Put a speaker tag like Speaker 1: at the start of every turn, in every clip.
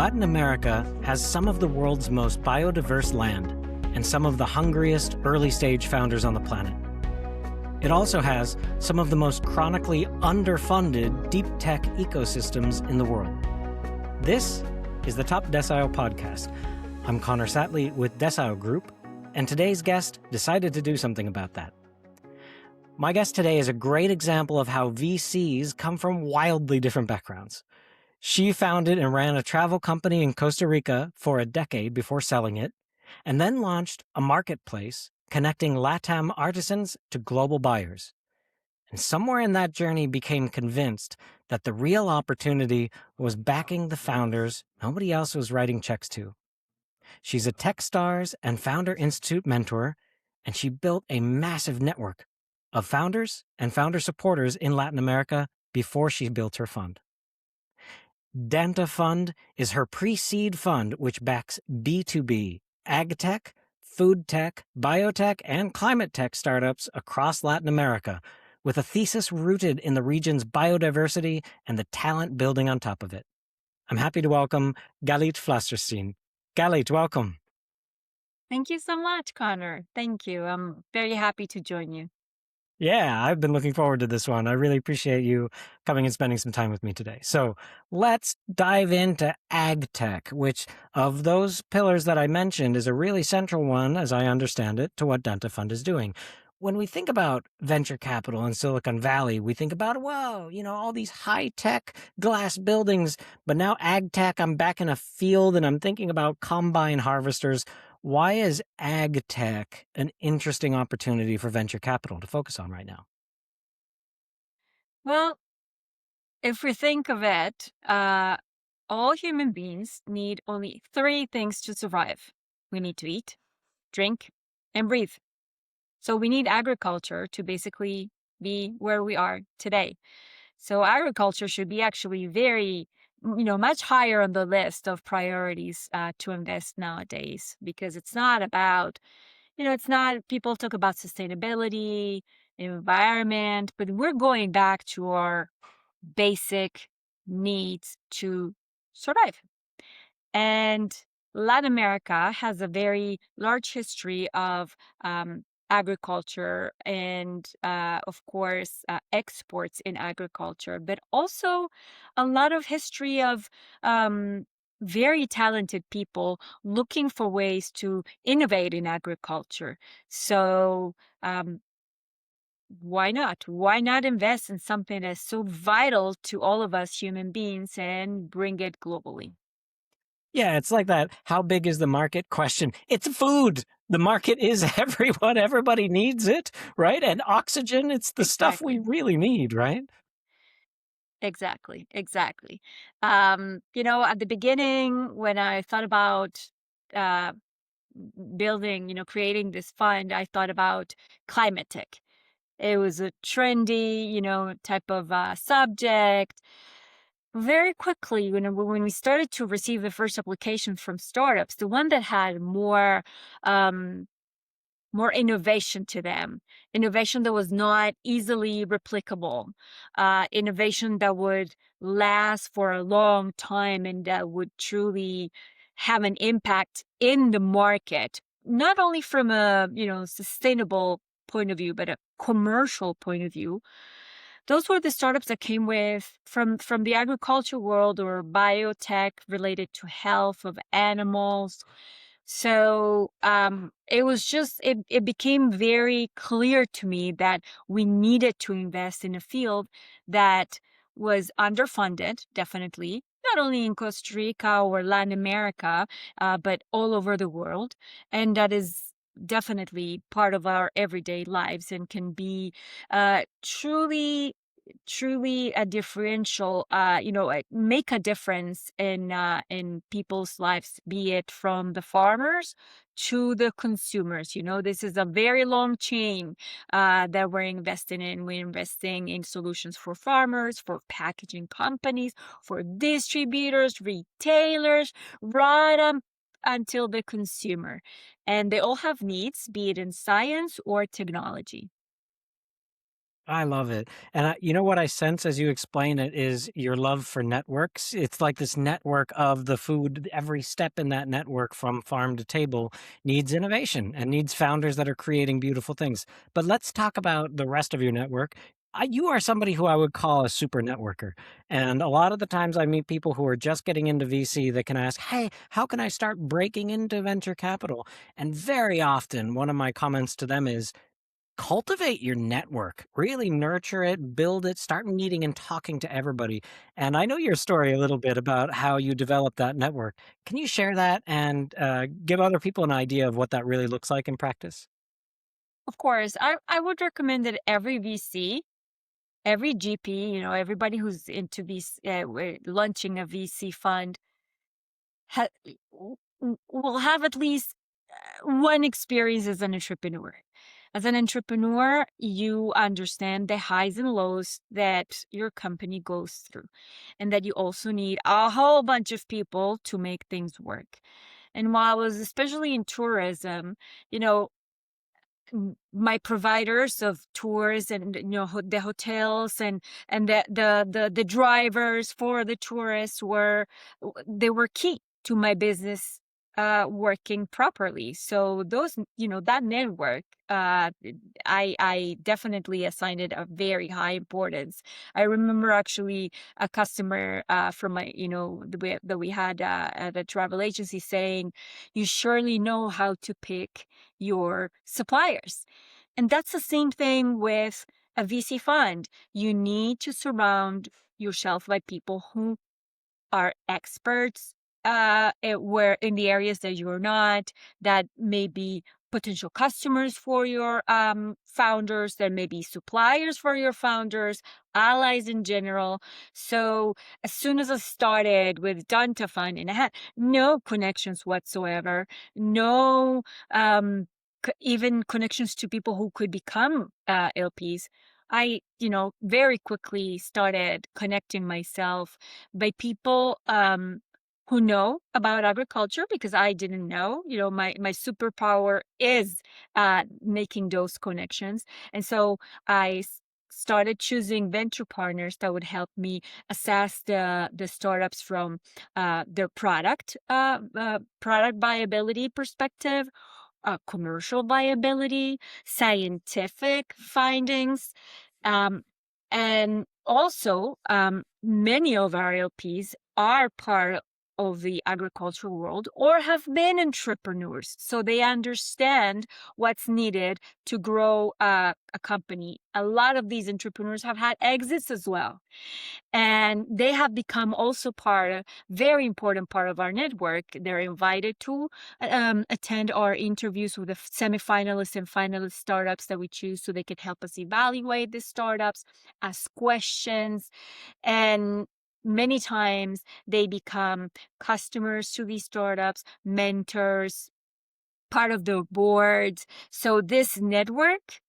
Speaker 1: Latin America has some of the world's most biodiverse land and some of the hungriest early-stage founders on the planet. It also has some of the most chronically underfunded deep tech ecosystems in the world. This is the Top Decile Podcast. I'm Connor Satley with Decile Group, and today's guest decided to do something about that. My guest today is a great example of how VCs come from wildly different backgrounds. She founded and ran a travel company in Costa Rica for a decade before selling it, and then launched a marketplace connecting LATAM artisans to global buyers. And somewhere in that journey became convinced that the real opportunity was backing the founders nobody else was writing checks to. She's a Techstars and Founder Institute mentor, and she built a massive network of founders and founder supporters in Latin America before she built her fund. Danta Fund is her pre-seed fund, which backs B2B, ag tech, food tech, biotech, and climate tech startups across Latin America, with a thesis rooted in the region's biodiversity and the talent building on top of it. I'm happy to welcome Galit Flasterstein. Galit, welcome.
Speaker 2: Thank you so much, Connor. Thank you. I'm very happy to join you.
Speaker 1: Yeah, I've been looking forward to this one. I really appreciate you coming and spending some time with me today. So let's dive into ag tech, which of those pillars that I mentioned is a really central one, as I understand it, to what Danta Fund is doing. When we think about venture capital in Silicon Valley, we think about, whoa, all these high-tech glass buildings, but now ag tech, I'm back in a field and I'm thinking about combine harvesters. Why is ag tech an interesting opportunity for venture capital to focus on right now?
Speaker 2: Well, if we think of it, all human beings need only three things to survive. We need to eat, drink, and breathe. So we need agriculture to basically be where we are today. So agriculture should be actually very, much higher on the list of priorities to invest nowadays, because it's not about it's not, people talk about sustainability, environment, but we're going back to our basic needs to survive. And Latin America has a very large history of agriculture and, of course, exports in agriculture, but also a lot of history of very talented people looking for ways to innovate in agriculture. So, why not? Why not invest in something that's so vital to all of us human beings and bring it globally?
Speaker 1: Yeah, it's like that how big is the market question. It's food. The market is everyone. Everybody needs it, right? And oxygen, it's the stuff we
Speaker 2: Exactly.
Speaker 1: really need, right?
Speaker 2: Exactly. Exactly. At the beginning, when I thought about uh, building, creating this fund, I thought about climate tech. It was a trendy, type of subject. Very quickly, when we started to receive the first applications from startups, the one that had um, more innovation to them, innovation that was not easily replicable, innovation that would last for a long time and that would truly have an impact in the market, not only from a sustainable point of view, but a commercial point of view. Those were the startups that came with from the agriculture world or biotech related to health of animals. So it became very clear to me that we needed to invest in a field that was underfunded, definitely, not only in Costa Rica or Latin America, but all over the world. And that is definitely part of our everyday lives and can be truly a differential, make a difference in people's lives, be it from the farmers to the consumers. This is a very long chain that we're investing in. We're investing in solutions for farmers, for packaging companies, for distributors, retailers, right until the consumer. And they all have needs, be it in science or technology.
Speaker 1: I love it. And you know what I sense as you explain it is your love for networks. It's like this network of the food. Every step in that network from farm to table needs innovation and needs founders that are creating beautiful things. But let's talk about the rest of your network. You are somebody who I would call a super networker. And a lot of the times I meet people who are just getting into VC that can ask, hey, how can I start breaking into venture capital? And very often, one of my comments to them is, cultivate your network, really nurture it, build it, start meeting and talking to everybody. And I know your story a little bit about how you developed that network. Can you share that and give other people an idea of what that really looks like in practice?
Speaker 2: Of course, I would recommend that every VC, every GP, everybody who's into launching a VC fund ha- will have at least one experience as an entrepreneur. As an entrepreneur, you understand the highs and lows that your company goes through, and that you also need a whole bunch of people to make things work. And while I was especially in tourism, you know, my providers of tours and the hotels and the drivers for the tourists they were key to my business working properly. So those, that network, I definitely assigned it a very high importance. I remember actually a customer from my, that we had at a travel agency saying, you surely know how to pick your suppliers. And that's the same thing with a VC fund. You need to surround yourself by people who are experts where in the areas that you're not, that may be potential customers for your founders, that may be suppliers for your founders, allies in general. So as soon as I started with Donta Fund, and I had no connections whatsoever, no even connections to people who could become LPs, I, very quickly started connecting myself by people who know about agriculture, because I didn't know. My superpower is making those connections. And so I started choosing venture partners that would help me assess the startups from their product viability perspective, commercial viability, scientific findings, um, and also, many of our LPs are part of the agricultural world or have been entrepreneurs. So they understand what's needed to grow a company. A lot of these entrepreneurs have had exits as well. And they have become also very important part of our network. They're invited to attend our interviews with the semifinalists and finalist startups that we choose, so they can help us evaluate the startups, ask questions, and many times they become customers to these startups, mentors, part of the boards. So this network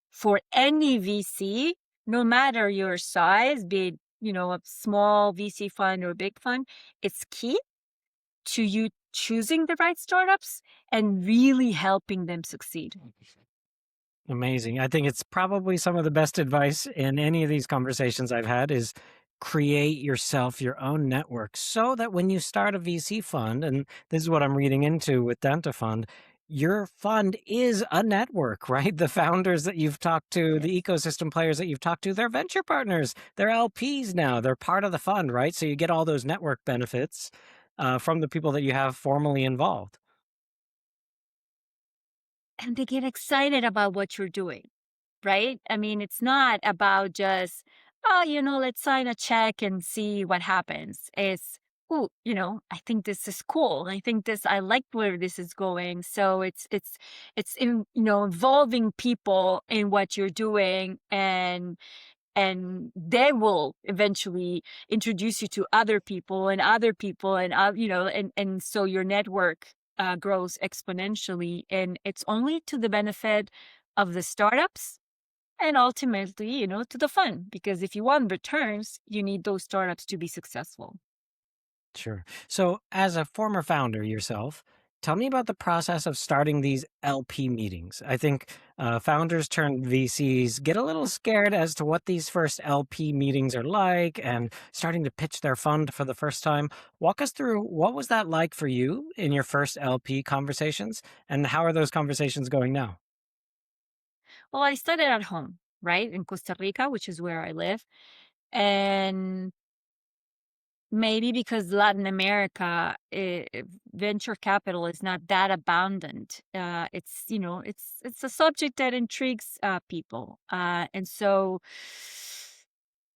Speaker 2: for any VC, no matter your size, be it, a small VC fund or a big fund, it's key to you choosing the right startups and really helping them succeed.
Speaker 1: Amazing. I think it's probably some of the best advice in any of these conversations I've had is create yourself your own network so that when you start a VC fund, and this is what I'm reading into with Denta Fund, your fund is a network, right? The founders that you've talked to, the ecosystem players that you've talked to, they're venture partners. They're LPs now. They're part of the fund, right? So you get all those network benefits from the people that you have formally involved.
Speaker 2: And they get excited about what you're doing, right? I mean, it's not about just, oh, let's sign a check and see what happens. It's, oh, I think this is cool. I like where this is going. So involving people in what you're doing, and they will eventually introduce you to other people and so your network grows exponentially, and it's only to the benefit of the startups and ultimately, to the fund, because if you want returns, you need those startups to be successful.
Speaker 1: Sure. So, as a former founder yourself, Tell me about the process of starting these LP meetings. I think founders turned VCs get a little scared as to what these first LP meetings are like and starting to pitch their fund for the first time. Walk us through what was that like for you in your first LP conversations, and how are those conversations going now?
Speaker 2: Well, I studied at home, right, in Costa Rica, which is where I live. And maybe because Latin America, venture capital is not that abundant. It's a subject that intrigues people, and so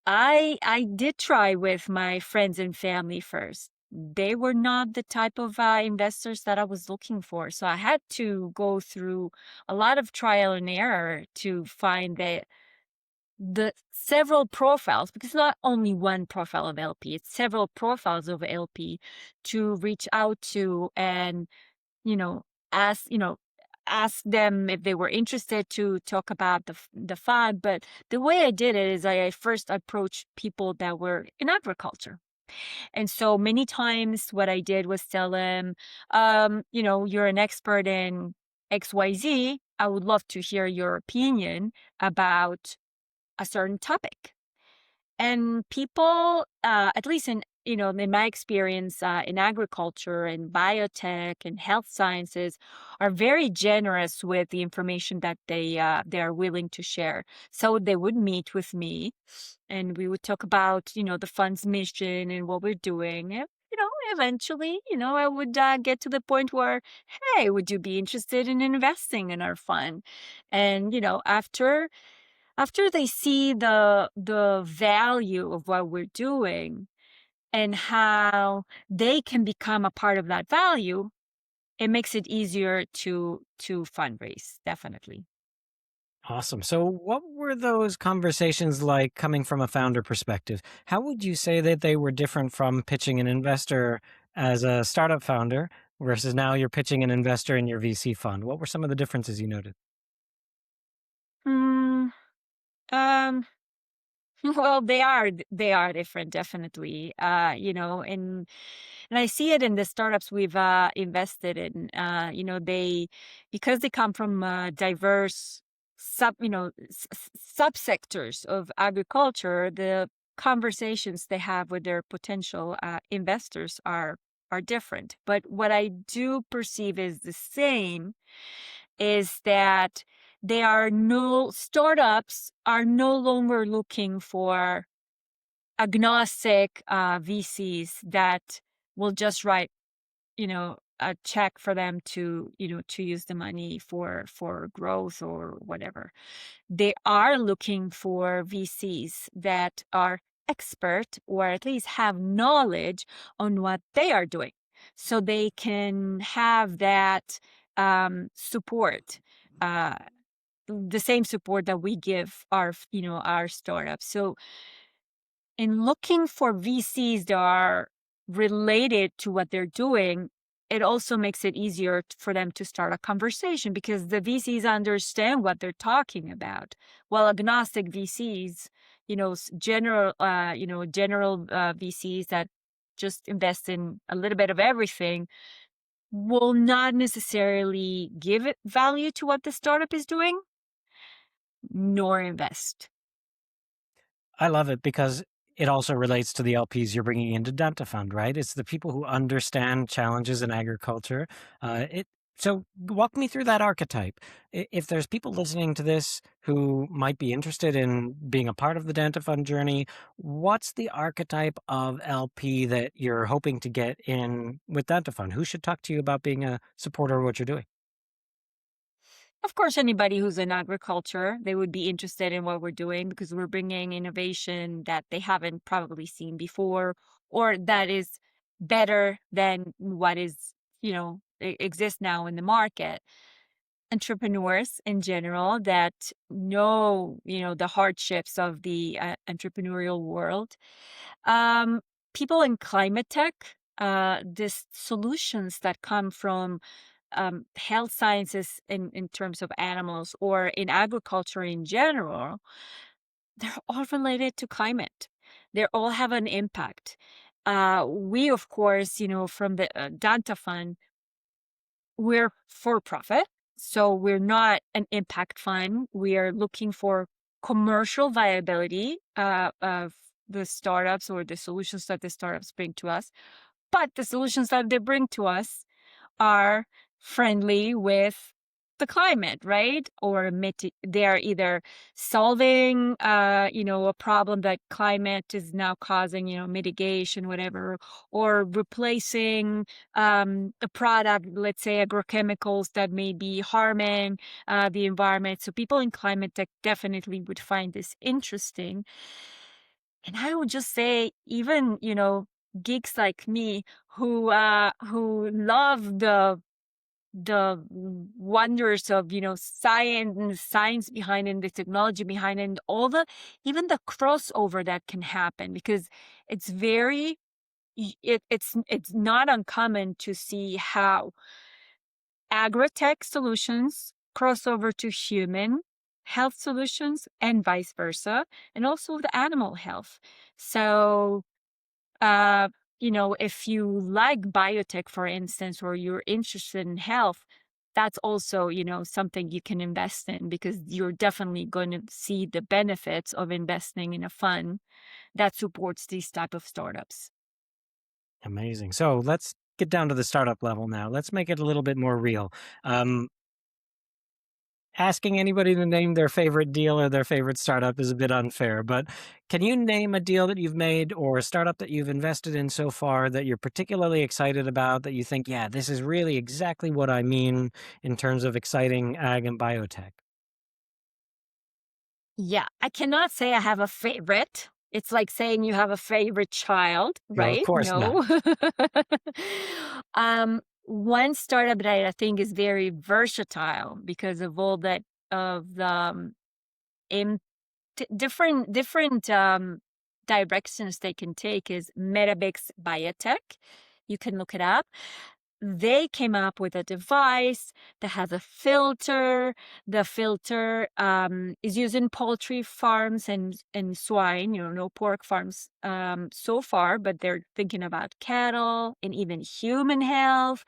Speaker 2: I did try with my friends and family first. They were not the type of investors that I was looking for, so I had to go through a lot of trial and error to find the several profiles, because not only one profile of LP, it's several profiles of LP to reach out to and, you know, ask, ask them if they were interested to talk about the fund. But the way I did it is I first approached people that were in agriculture. And so many times what I did was tell them, you're an expert in XYZ. I would love to hear your opinion about a certain topic. And people, at least in my experience in agriculture and biotech and health sciences, are very generous with the information that they are willing to share. So they would meet with me, and we would talk about the fund's mission and what we're doing. And, eventually, I would get to the point where, hey, would you be interested in investing in our fund? And after they see the value of what we're doing and how they can become a part of that value, it makes it easier to fundraise, definitely.
Speaker 1: Awesome. So, what were those conversations like coming from a founder perspective? How would you say that they were different from pitching an investor as a startup founder versus now you're pitching an investor in your VC fund? What were some of the differences you noted?
Speaker 2: Hmm. Um. Well, they are different, definitely. And I see it in the startups we've invested in. They because they come from diverse subsectors of agriculture. The conversations they have with their potential investors are different. But what I do perceive is the same is that startups are no longer looking for agnostic VCs that will just write, a check for them to use the money for growth or whatever. They are looking for VCs that are expert or at least have knowledge on what they are doing, so they can have that support. Uh, the same support that we give our startups. So in looking for VCs that are related to what they're doing, it also makes it easier for them to start a conversation because the VCs understand what they're talking about. While agnostic VCs, general VCs that just invest in a little bit of everything will not necessarily give it value to what the startup is doing, nor invest.
Speaker 1: I love it because it also relates to the LPs you're bringing into Denta Fund, right? It's the people who understand challenges in agriculture. So walk me through that archetype. If there's people listening to this who might be interested in being a part of the Denta Fund journey, what's the archetype of LP that you're hoping to get in with Denta Fund? Who should talk to you about being a supporter of what you're doing?
Speaker 2: Of course, anybody who's in agriculture, they would be interested in what we're doing because we're bringing innovation that they haven't probably seen before or that is better than what exists now in the market. Entrepreneurs in general that know, the hardships of the entrepreneurial world. Um, People in climate tech, these solutions that come from health sciences in terms of animals or in agriculture in general, they're all related to climate. They all have an impact. We, of course, from the Danta Fund, we're for profit, so we're not an impact fund. We are looking for commercial viability of the startups or the solutions that the startups bring to us. But the solutions that they bring to us are friendly with the climate, right? Or they are either solving, a problem that climate is now causing, mitigation, whatever, or replacing a product, let's say agrochemicals that may be harming the environment. So people in climate tech definitely would find this interesting. And I would just say, even, geeks like me who love the wonders of, science and the science behind it, and the technology behind it, and all the even the crossover that can happen, because it's very it's not uncommon to see how agri-tech solutions cross over to human health solutions and vice versa, and also the animal health. So uh, if you like biotech, for instance, or you're interested in health, that's also, something you can invest in, because you're definitely going to see the benefits of investing in a fund that supports these type of startups.
Speaker 1: Amazing. So let's get down to the startup level now. Let's make it a little bit more real. Um, Asking anybody to name their favorite deal or their favorite startup is a bit unfair, but can you name a deal that you've made or a startup that you've invested in so far that you're particularly excited about, that you think, yeah, this is really exactly what I mean in terms of exciting ag and biotech?
Speaker 2: Yeah, I cannot say I have a favorite. It's like saying you have a favorite child,
Speaker 1: No, of
Speaker 2: right?
Speaker 1: course not.
Speaker 2: No. One startup that I think is very versatile because of all that of the in different directions they can take is Metabix Biotech. You can look it up. They came up with a device that has a filter. The filter is used in poultry farms and swine, no pork farms so far, but they're thinking about cattle and even human health.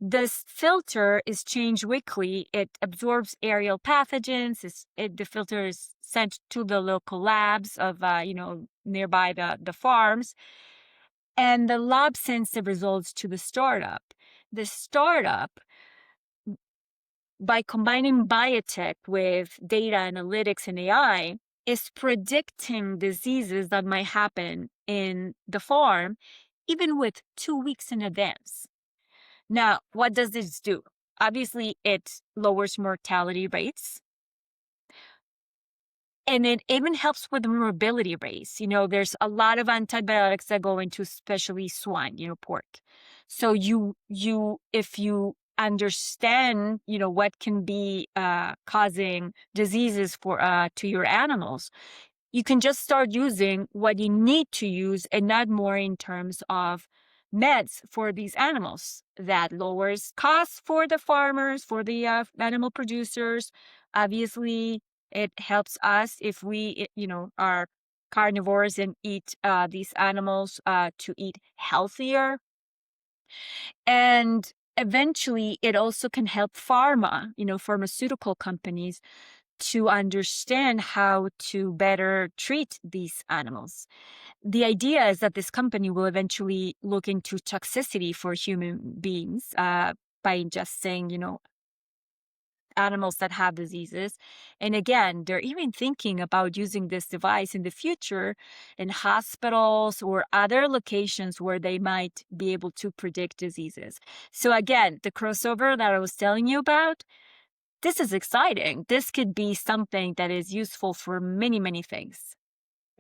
Speaker 2: This filter is changed weekly. It absorbs aerial pathogens. The filter is sent to the local labs of, nearby the farms, and the lab sends the results to the startup. The startup, by combining biotech with data analytics and AI, is predicting diseases that might happen in the farm, even with 2 weeks in advance. Now, what does this do? Obviously, it lowers mortality rates. And it even helps with the morbidity rates. There's a lot of antibiotics that go into especially swine, pork. So if you understand, what can be causing diseases to your animals, you can just start using what you need to use and not more in terms of meds for these animals. That lowers costs for the farmers, for the animal producers. Obviously, it helps us if we, are carnivores and eat these animals to eat healthier. And eventually, it also can help pharmaceutical companies to understand how to better treat these animals. The idea is that this company will eventually look into toxicity for human beings by ingesting, animals that have diseases. And again, they're even thinking about using this device in the future in hospitals or other locations where they might be able to predict diseases. So again, the crossover that I was telling you about, this is exciting. This could be something that is useful for many, many things.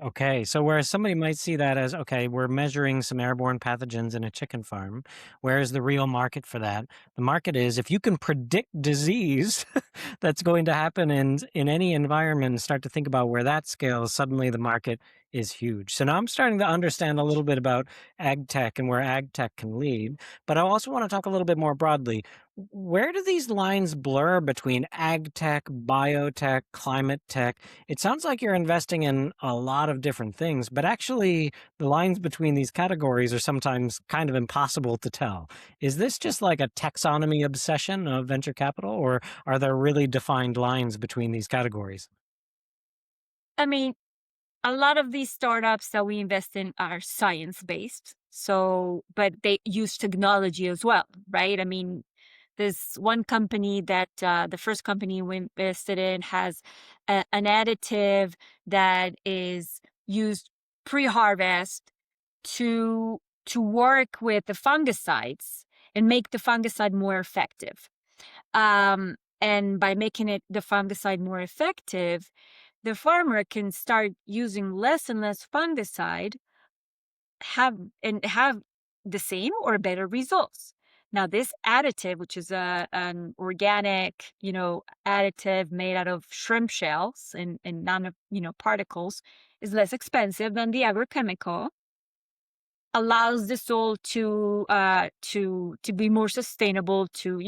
Speaker 1: Okay, so whereas somebody might see that as, okay, we're measuring some airborne pathogens in a chicken farm, whereas the real market for that, the market is if you can predict disease that's going to happen in any environment and start to think about where that scales, suddenly the market is huge. So now I'm starting to understand a little bit about ag tech and where ag tech can lead, but I also want to talk a little bit more broadly. Where do these lines blur between ag tech, biotech, climate tech? It sounds like you're investing in a lot of different things, but actually, the lines between these categories are sometimes kind of impossible to tell. Is this just like a taxonomy obsession of venture capital, or are there really defined lines between these categories?
Speaker 2: I mean, a lot of these startups that we invest in are science based. So, but they use technology as well, right? I mean, this one company that the first company we invested in has an additive that is used pre-harvest to work with the fungicides and make the fungicide more effective. And by making it the fungicide more effective, the farmer can start using less and less fungicide, have the same or better results. Now, this additive, which is an organic, additive made out of shrimp shells and nano, particles, is less expensive than the agrochemical, allows the soil to be more sustainable, to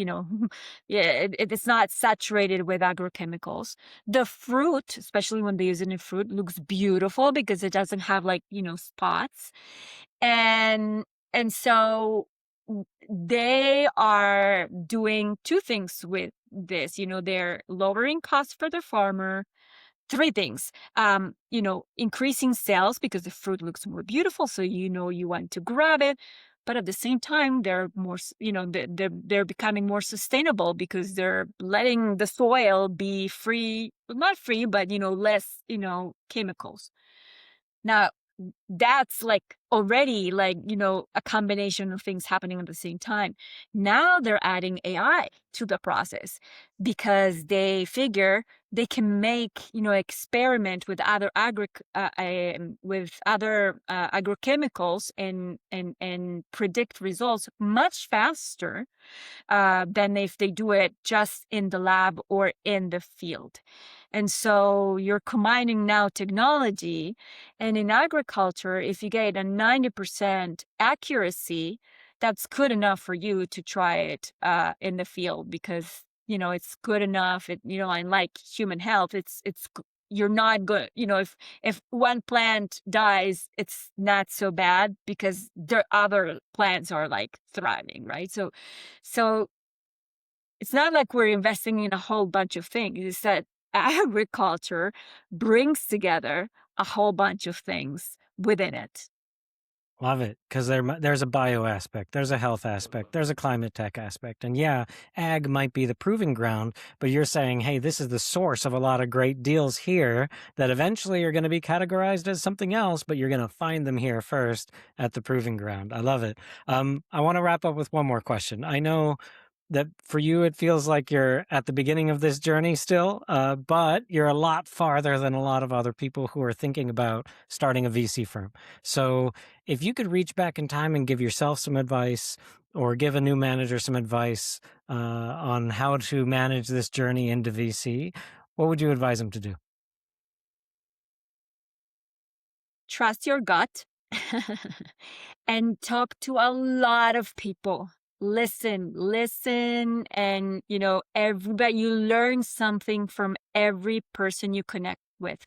Speaker 2: yeah, it's not saturated with agrochemicals. The fruit, especially when they use it in fruit, looks beautiful because it doesn't have, like, spots. And and so they are doing two things with this. They're lowering costs for the farmer. Three things. Increasing sales because the fruit looks more beautiful, so you want to grab it. But at the same time, they're more, they're becoming more sustainable because they're letting the soil be free, well, not free, but less, chemicals. Now, that's like already, like, a combination of things happening at the same time. Now they're adding AI to the process because they figure they can make, experiment with other agrochemicals and predict results much faster than if they do it just in the lab or in the field. And so you're combining now technology. And in agriculture, if you get a 90% accuracy, that's good enough for you to try it in the field because, it's good enough. And like human health, you're not good. If one plant dies, it's not so bad because the other plants are, like, thriving, right? So it's not like we're investing in a whole bunch of things. It's that agriculture brings together a whole bunch of things within it.
Speaker 1: Love it, because there's a bio aspect, there's a health aspect, there's a climate tech aspect. And yeah, ag might be the proving ground, but you're saying, hey, this is the source of a lot of great deals here that eventually are going to be categorized as something else, but you're going to find them here first at the proving ground. I love it. I want to wrap up with one more question. I know that for you, it feels like you're at the beginning of this journey still, but you're a lot farther than a lot of other people who are thinking about starting a VC firm. So if you could reach back in time and give yourself some advice or give a new manager some advice on how to manage this journey into VC, what would you advise them to do?
Speaker 2: Trust your gut and talk to a lot of people. Listen, and everybody, you learn something from every person you connect with.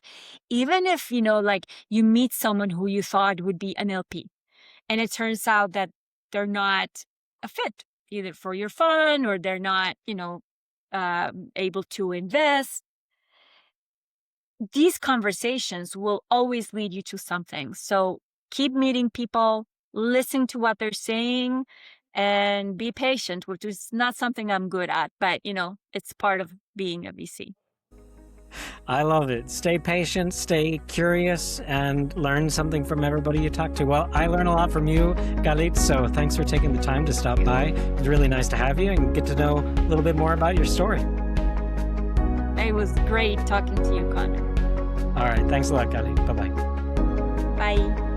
Speaker 2: Even if, like, you meet someone who you thought would be an LP, and it turns out that they're not a fit either for your fund, or they're not, able to invest. These conversations will always lead you to something. So keep meeting people, listen to what they're saying, and be patient, which is not something I'm good at, but it's part of being a VC.
Speaker 1: I love it. Stay patient, stay curious, and learn something from everybody you talk to. Well, I learn a lot from you, Galit, so thanks for taking the time to stop by. It's really nice to have you and get to know a little bit more about your story.
Speaker 2: It was great talking to you, Connor.
Speaker 1: All right. Thanks a lot, Galit. Bye-bye.
Speaker 2: Bye.